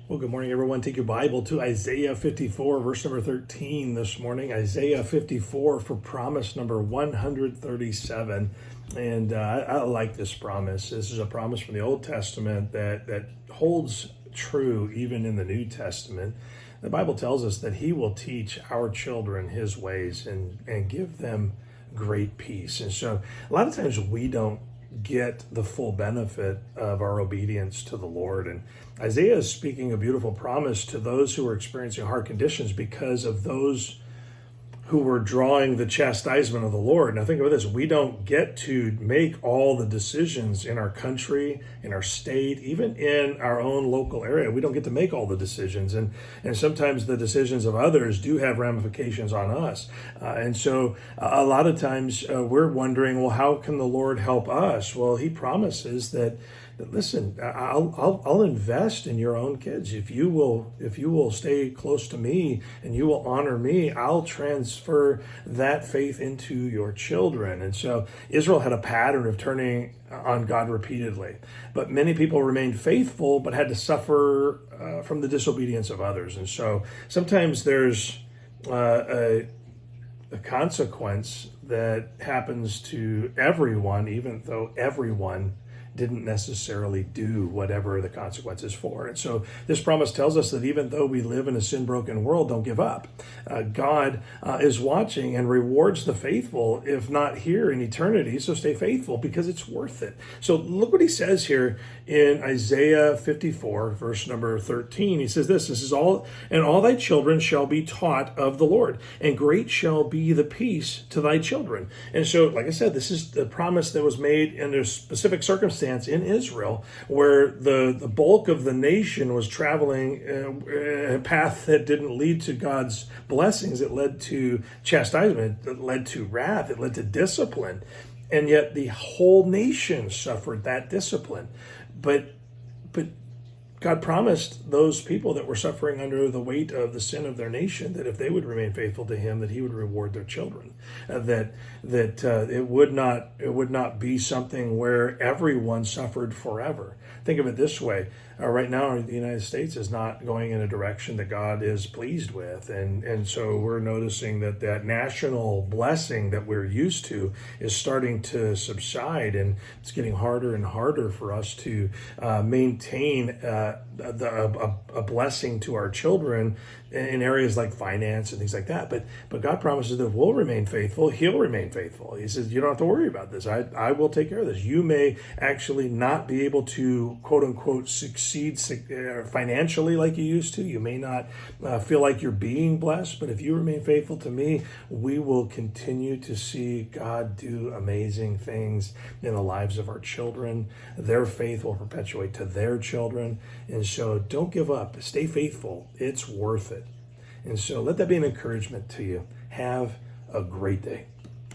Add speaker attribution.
Speaker 1: Well, good morning, everyone. Take your Bible to Isaiah 54, verse number 13 this morning. Isaiah 54 for promise number 137. And I like this promise. This is a promise from the Old Testament that holds true even in the New Testament. The Bible tells us that He will teach our children His ways and give them great peace. And so a lot of times we don't get the full benefit of our obedience to the Lord. And Isaiah is speaking a beautiful promise to those who are experiencing hard conditions because of those who were drawing the chastisement of the Lord. Now think about this. We don't get to make all the decisions in our country, in our state, even in our own local area. We don't get to make all the decisions. And sometimes the decisions of others do have ramifications on us. And so a lot of times we're wondering, well, how can the Lord help us? Well, He promises that listen, I'll invest in your own kids. If you will stay close to me and you will honor me, I'll transfer that faith into your children. And so Israel had a pattern of turning on God repeatedly, but many people remained faithful but had to suffer from the disobedience of others. And so sometimes there's a consequence that happens to everyone, even though everyone didn't necessarily do whatever the consequences for. And so this promise tells us that even though we live in a sin-broken world, don't give up. God is watching and rewards the faithful, if not here in eternity. So stay faithful because it's worth it. So look what He says here in Isaiah 54, verse number 13. He says this is all, and all thy children shall be taught of the Lord, and great shall be the peace to thy children. And so, like I said, this is the promise that was made under specific circumstances in Israel, where the bulk of the nation was traveling a path that didn't lead to God's blessings. It led to chastisement, it led to wrath, it led to discipline. And yet the whole nation suffered that discipline. But God promised those people that were suffering under the weight of the sin of their nation that if they would remain faithful to Him, that He would reward their children. That it would not be something where everyone suffered forever. Think of it this way: right now, the United States is not going in a direction that God is pleased with, and so we're noticing that national blessing that we're used to is starting to subside, and it's getting harder and harder for us to maintain a blessing to our children in areas like finance and things like that. But God promises that if we'll remain faithful, He'll remain faithful. He says, you don't have to worry about this. I will take care of this. You may actually not be able to, quote unquote, succeed financially like you used to. You may not feel like you're being blessed, but if you remain faithful to me, we will continue to see God do amazing things in the lives of our children. Their faith will perpetuate to their children. And so don't give up. Stay faithful. It's worth it. And so let that be an encouragement to you. Have a great day.